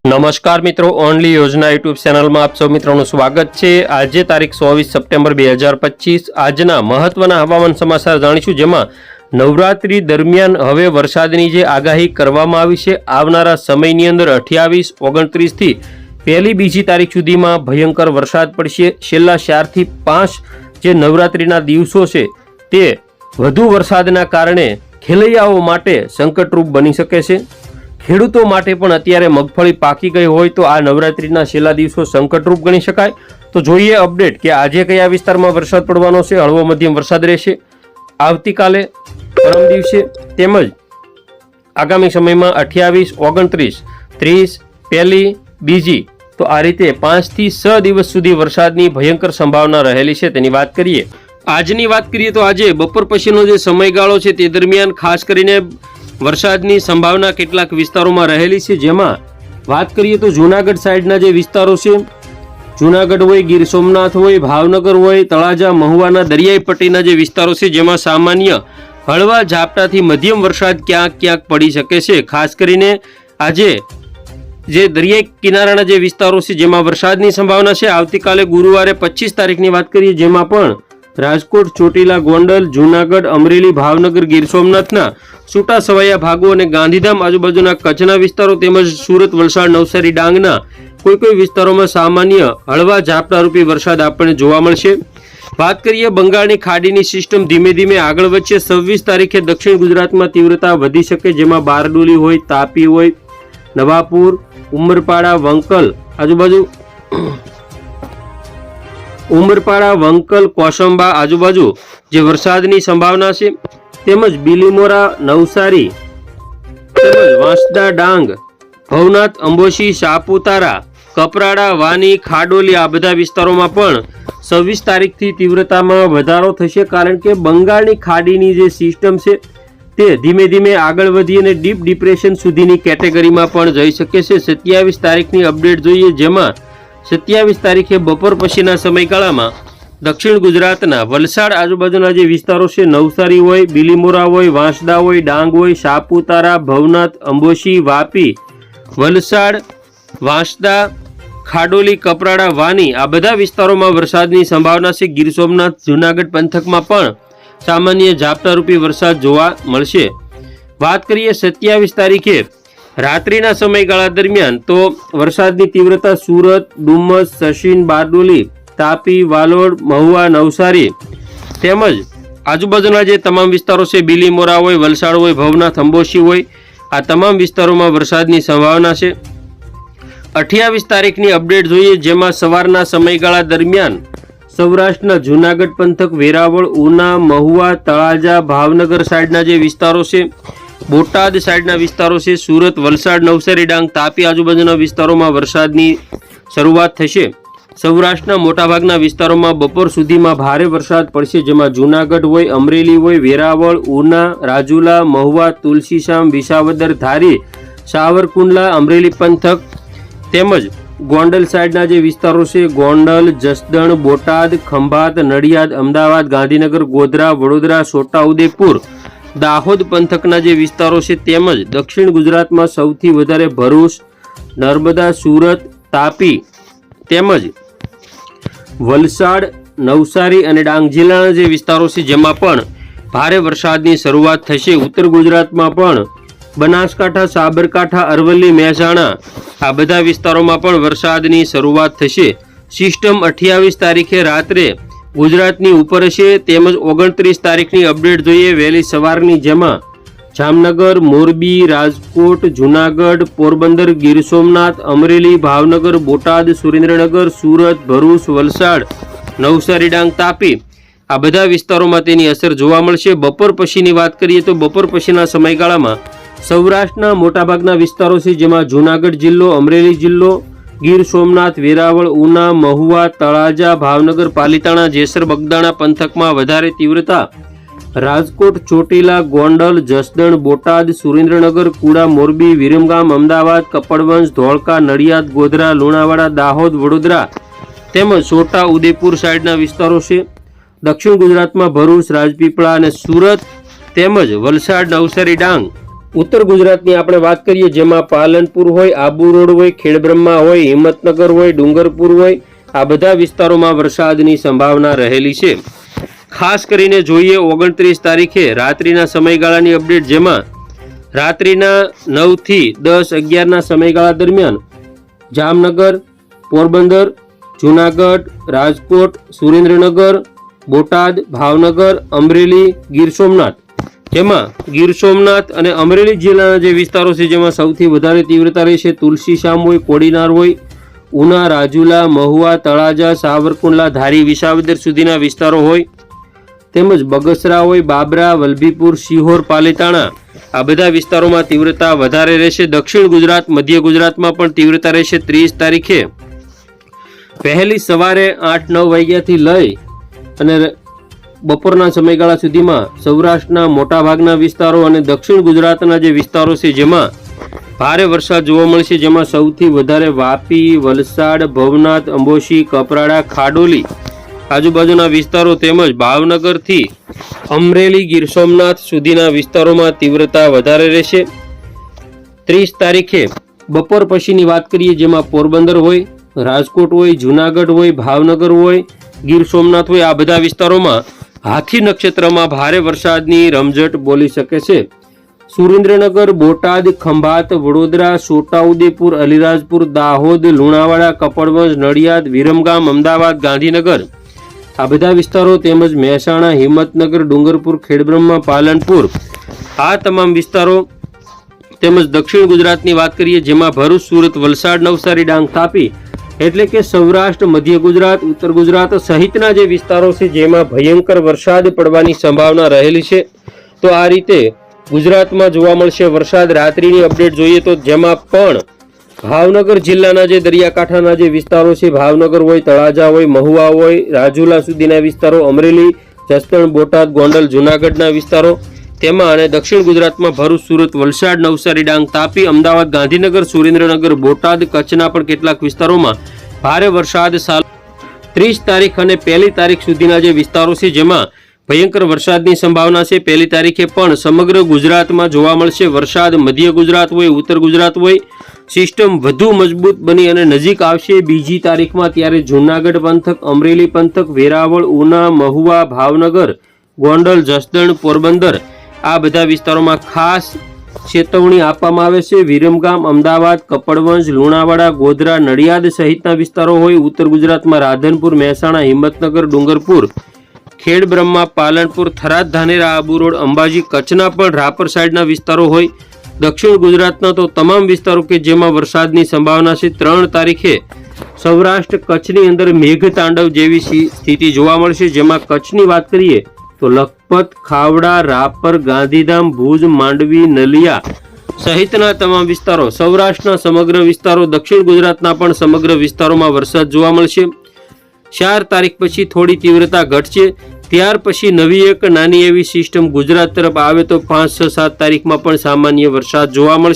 નમસ્કાર મિત્રો, ઓનલી યોજના યુટ્યુબ ચેનલમાં આપ સૌ મિત્રોનું સ્વાગત છે। આજે તારીખ 24 સપ્ટેમ્બર 2025 આજના મહત્વના હવામાન સમાચાર જાણીશું, જેમાં નવરાત્રી દરમિયાન હવે વરસાદની જે આગાહી કરવામાં આવી છે, આવનારા સમયની અંદર 28, 29 થી પહેલી બીજી તારીખ સુધીમાં ભયંકર વરસાદ પડશે। છેલ્લા 4 થી 5 જે નવરાત્રીના દિવસો છે તે વધુ વરસાદના કારણે ખેલૈયાઓ માટે સંકટરૂપ બની શકે છે। ખેડૂતો માટે પણ અત્યારે મગફળી પાકી ગઈ હોય તો આ નવરાત્રીના છેલ્લા દિવસો સંકટરૂપ ગણી શકાય। તો જોઈએ અપડેટ કે આજે કયા વિસ્તારમાં વરસાદ પડવાનો છે। હળવો મધ્યમ વરસાદ રહેશે આવતીકાલે, પરમ દિવસે તેમજ આગામી સમયમાં 28, 29, 30, પહેલી બીજી, તો આ રીતે 5 થી 6 દિવસ સુધી વરસાદની ભયંકર સંભાવના રહેલી છે તેની વાત કરીએ। આજની વાત કરીએ તો આજે બપોર પછીનો જે સમયગાળો છે તે દરમિયાન ખાસ કરીને વરસાદની સંભાવના કેટલાક વિસ્તારોમાં રહેલી છે, જેમાં વાત કરીએ તો જૂનાગઢ સાઈડના જે વિસ્તારો છે, જૂનાગઢ હોય, ગીર સોમનાથ હોય, ભાવનગર હોય, તળાજા, મહુવાના દરિયાઈ પટ્ટીના જે વિસ્તારો છે જેમાં સામાન્ય હળવા ઝાપટાથી મધ્યમ વરસાદ ક્યાંક ક્યાંક પડી શકે છે। ખાસ કરીને આજે જે દરિયાઈ કિનારાના જે વિસ્તારો છે જેમાં વરસાદની સંભાવના છે। આવતીકાલે ગુરુવારે 25 તારીખની વાત કરીએ, જેમાં પણ રાજકોટ, ચોટીલા, ગોંડલ, જૂનાગઢ, અમરેલી, ભાવનગર, ગીર સોમનાથના છૂટા છવાયા ભાગો અને ગાંધીધામ આજુબાજુના કચ્છના વિસ્તારો તેમજ સુરત, વલસાડ, નવસારી, ડાંગના કોઈ વિસ્તારોમાં સામાન્ય હળવા ઝાપટારૂપી વરસાદ આપણને જોવા મળશે। વાત કરીએ બંગાળની ખાડીની સિસ્ટમ ધીમે ધીમે આગળ વધશે। 26 તારીખે દક્ષિણ ગુજરાતમાં તીવ્રતા વધી શકે, જેમાં બારડોલી હોય, તાપી હોય, નવાપુર, ઉમરપાડા, વંકલ આજુબાજુ, ઉમરપાડા, વંકલ, કોસંબા આજુબાજુ જે વરસાદની સંભાવના છે, તેમજ બિલીમોરા, નવસારી, તેમજ વાંસદા, ડાંગ, ભવનાથ, અંબોશી, સાપુતારા, કપરાડા, વાની, ખાડોલી આ બધા વિસ્તારોમાં પણ 26 તારીખથી તીવ્રતામાં વધારો થશે, કારણ કે બંગાળની ખાડીની જે સિસ્ટમ છે તે ધીમે ધીમે આગળ વધી અને ડીપ ડિપ્રેશન સુધીની કેટેગરીમાં પણ જઈ શકે છે। 27 તારીખની અપડેટ જોઈએ, જેમાં 27 તારીખે બપોર પછીના સમયગાળામાં દક્ષિણ ગુજરાતના વલસાડ આજુબાજુના જે વિસ્તારો છે, નવસારી હોય, બિલીમોરા હોય, વાંસદા હોય, ડાંગ હોય, સાપુતારા, ભવનાથ, અંબોશી, વાપી, વલસાડ, વાંસદા, ખાડોલી, કપરાડા, વાની આ બધા વિસ્તારોમાં વરસાદની સંભાવના છે। ગીર સોમનાથ, જૂનાગઢ પંથકમાં પણ સામાન્ય ઝાપટારૂપી વરસાદ જોવા મળશે। વાત કરીએ 27 તારીખે રાત્રિના સમયગાળા દરમિયાન તો વરસાદની તીવ્રતા સુરત, ડુમસ, સચીન, બારડોલી, તાપી, વાલોડ, મહુવા, નવસારી તેમજ આજુબાજુના જે તમામ વિસ્તારો છે, બિલીમોરા હોય, વલસાડ હોય, ભવનાથ, અંબોશી હોય, આ તમામ વિસ્તારોમાં વરસાદની સંભાવના છે। 28 તારીખની અપડેટ જોઈએ, જેમાં સવારના સમયગાળા દરમિયાન સૌરાષ્ટ્રના જૂનાગઢ પંથક, વેરાવળ, ઉના, મહુવા, તળાજા, ભાવનગર સાઈડના જે વિસ્તારો છે, બોટાદ સાઈડના વિસ્તારો છે, સુરત, વલસાડ, નવસારી, ડાંગ, તાપી આજુબાજુના વિસ્તારોમાં વરસાદની શરૂઆત થશે। સૌરાષ્ટ્રના મોટાભાગના વિસ્તારોમાં બપોર સુધીમાં ભારે વરસાદ પડશે, જેમાં જૂનાગઢ હોય, અમરેલી હોય, વેરાવળ, ઉના, રાજુલા, મહુવા, તુલસીશામ, વિસાવદર, ધારી, સાવરકુંડલા, અમરેલી પંથક તેમજ ગોંડલ સાઈડના જે વિસ્તારો છે, ગોંડલ, જસદણ, બોટાદ, ખંભાત, નડિયાદ, અમદાવાદ, ગાંધીનગર, ગોધરા, વડોદરા, છોટાઉદેપુર, દાહોદ પંથકના જે વિસ્તારો છે, તેમજ દક્ષિણ ગુજરાતમાં સૌથી વધારે ભરૂચ, નર્મદા, સુરત, તાપી તેમજ વલસાડ, નવસારી અને ડાંગ જિલ્લાના જે વિસ્તારો છે જેમાં પણ ભારે વરસાદની શરૂઆત થશે। ઉત્તર ગુજરાતમાં પણ બનાસકાંઠા, સાબરકાંઠા, અરવલ્લી, મહેસાણા આ બધા વિસ્તારોમાં પણ વરસાદની શરૂઆત થશે। સિસ્ટમ 28 તારીખે રાત્રે ગુજરાતની ઉપર હશે, તેમજ 29 તારીખની અપડેટ જોઈએ વહેલી સવારની, જેમાં જામનગર, મોરબી, રાજકોટ, જૂનાગઢ, પોરબંદર, ગીર સોમનાથ, અમરેલી, ભાવનગર, બોટાદ, સુરેન્દ્રનગર, સુરત, ભરૂચ, વલસાડ, નવસારી, ડાંગ, તાપી આ બધા વિસ્તારોમાં તેની અસર જોવા મળશે। બપોર પછીની વાત કરીએ તો બપોર પછીના સમયગાળામાં સૌરાષ્ટ્રના મોટાભાગના વિસ્તારો છે, જેમાં જૂનાગઢ જિલ્લો, અમરેલી જિલ્લો, ગીર સોમનાથ, વેરાવળ, ઉના, મહુવા, તળાજા, ભાવનગર, પાલીતાણા, જેસર, બગદાણા પંથકમાં વધારે તીવ્રતા, રાજકોટ, ચોટીલા, ગોંડલ, જસદણ, બોટાદ, સુરેન્દ્રનગર, કુડા, મોરબી, વિરમગામ, અમદાવાદ, કપડવંજ, ધોળકા, નડિયાદ, ગોધરા, લુણાવાડા, દાહોદ, વડોદરા તેમજ છોટા ઉદેપુર સાઈડના વિસ્તારો છે। દક્ષિણ ગુજરાતમાં ભરૂચ, રાજપીપળા અને સુરત તેમજ વલસાડ, નવસારી, ડાંગ, ઉત્તર ગુજરાતની આપણે વાત કરીએ, જેમાં પાલનપુર હોય, આબુ રોડ હોય, ખેડબ્રહ્મા હોય, હિંમતનગર હોય, ડુંગરપુર હોય, આ બધા વિસ્તારોમાં વરસાદની સંભાવના રહેલી છે. ખાસ કરીને જોઈએ 29 તારીખે રાત્રિના સમયગાળાની અપડેટ, જેમાં રાત્રિના 9 થી 10, 11ના સમયગાળા દરમિયાન જામનગર, પોરબંદર, જૂનાગઢ, રાજકોટ, સુરેન્દ્રનગર, બોટાદ, ભાવનગર, અમરેલી, ગીર સોમનાથ, જેમાં ગીર સોમનાથ અને અમરેલી જિલ્લાના જે વિસ્તારો છે જેમાં સૌથી વધારે તીવ્રતા રહેશે. તુલસીશામ હોય, કોડીનાર હોય, ઉના, રાજુલા, મહુવા, તળાજા, સાવરકુંડલા, ધારી, વિસાવદર સુધીના વિસ્તારો હોય, તેમજ બગસરા હોય, બાબરા, વલભીપુર, શિહોર, પાલીતાણા, આ બધા વિસ્તારોમાં તીવ્રતા વધારે રહેશે. દક્ષિણ ગુજરાત, મધ્ય ગુજરાતમાં પણ તીવ્રતા રહેશે. 30 તારીખે વહેલી સવારે 8-9 વાગ્યાથી લઈ અને બપોરના સમયગાળા સુધીમાં સૌરાષ્ટ્રના મોટાભાગના વિસ્તારો અને દક્ષિણ ગુજરાતના જે વિસ્તારો છે જેમાં ભારે વરસાદ જોવા મળશે, જેમાં સૌથી વધારે વાપી, વલસાડ, ભવનાથ, અંબોશી, કપરાડા, ખાડોલી આજુબાજુના વિસ્તારો તેમજ ભાવનગરથી અમરેલી, ગીર સોમનાથ સુધીના વિસ્તારોમાં તીવ્રતા વધારે રહેશે. 30 તારીખે બપોર પછીની વાત કરીએ, જેમાં પોરબંદર હોય, રાજકોટ હોય, જૂનાગઢ હોય, ભાવનગર હોય, ગીર સોમનાથ હોય, આ બધા વિસ્તારોમાં હાથી નક્ષત્રમાં ભારે વરસાદની રમઝટ બોલી શકે છે. સુરેન્દ્રનગર, બોટાદ, ખંભાત, વડોદરા, છોટાઉદેપુર, અલીરાજપુર, દાહોદ, લુણાવાડા, કપડવંજ, નડિયાદ, વિરમગામ, અમદાવાદ, ગાંધીનગર, આ બધા વિસ્તારો તેમજ મહેસાણા, હિંમતનગર, ડુંગરપુર, ખેડબ્રહ્મા, પાલનપુર, આ તમામ વિસ્તારો તેમજ દક્ષિણ ગુજરાતની વાત કરીએ, જેમાં ભરૂચ, સુરત, વલસાડ, નવસારી, ડાંગ, તાપી, એટલે કે સૌરાષ્ટ્ર, મધ્ય ગુજરાત, ઉત્તર ગુજરાત સહિતના જે વિસ્તારો છે જેમાં ભયંકર વરસાદ પડવાની સંભાવના રહેલી છે. તો આ રીતે ગુજરાતમાં જોવા મળશે વરસાદ. રાત્રિની અપડેટ જોઈએ તો જેમાં પણ ભાવનગર જિલ્લાના જે દરિયાકાંઠાના જે વિસ્તારો છે, ભાવનગર હોય, તળાજા હોય, મહુવા હોય, રાજુલા સુધીના વિસ્તારો, અમરેલી, જસદણ, બોટાદ, ગોંડલ, જૂનાગઢના વિસ્તારો, તેમાં અને દક્ષિણ ગુજરાતમાં ભરૂચ, સુરત, વલસાડ, નવસારી, ડાંગ, તાપી, અમદાવાદ, ગાંધીનગર, સુરેન્દ્રનગર, બોટાદ, કચ્છના પણ કેટલાક વિસ્તારોમાં ભારે વરસાદ 30 તારીખ અને 1 તારીખ સુધીના જે વિસ્તારો છે જેમાં ભયંકર વરસાદની સંભાવના છે. 1 તારીખે પણ સમગ્ર ગુજરાતમાં જોવા મળશે વરસાદ. મધ્ય ગુજરાત હોય, ઉત્તર ગુજરાત હોય, સિસ્ટમ વધુ મજબૂત બની અને નજીક આવશે 2 તારીખમાં. ત્યારે જૂનાગઢ પંથક, અમરેલી પંથક, વેરાવળ, ઉના, મહુવા, ભાવનગર, ગોંડલ, જસદણ, પોરબંદર, આ બધા વિસ્તારોમાં ખાસ ચેતવણી આપવામાં આવે છે. વિરમગામ, અમદાવાદ, કપડવંજ, લુણાવાડા, ગોધરા, નડિયાદ સહિતના વિસ્તારો હોય. ઉત્તર ગુજરાતમાં રાધનપુર, મહેસાણા, હિંમતનગર, ડુંગરપુર, ખેડબ્રહ્મા, પાલનપુર, થરાદ, ધાનેરા, આબુ રોડ, અંબાજી, કચ્છના પણ રાપર સાઈડના વિસ્તારો હોય. દક્ષિણ ગુજરાતના તો તમામ વિસ્તારો કે જેમાં વરસાદની સંભાવના છે. 3 તારીખે સૌરાષ્ટ્ર કચ્છની અંદર મેઘતાંડવ જેવી સ્થિતિ જોવા મળશે, જેમાં કચ્છની વાત કરીએ તો લખપત, ખાવડા, રાપર, ગાંધીધામ, ભુજ, માંડવી, નલિયા સહિતના તમામ વિસ્તારો, સૌરાષ્ટ્રના સમગ્ર વિસ્તારો, દક્ષિણ ગુજરાતના પણ સમગ્ર વિસ્તારોમાં વરસાદ જોવા મળશે. 4 તારીખ પછી થોડી તીવ્રતા ઘટશે. ત્યાર પછી નવી એક નાની એવી સિસ્ટમ ગુજરાત તરફ આવે તો 5, 6, 7 તારીખમાં પણ સામાન્ય વરસાદ જોવા મળશે.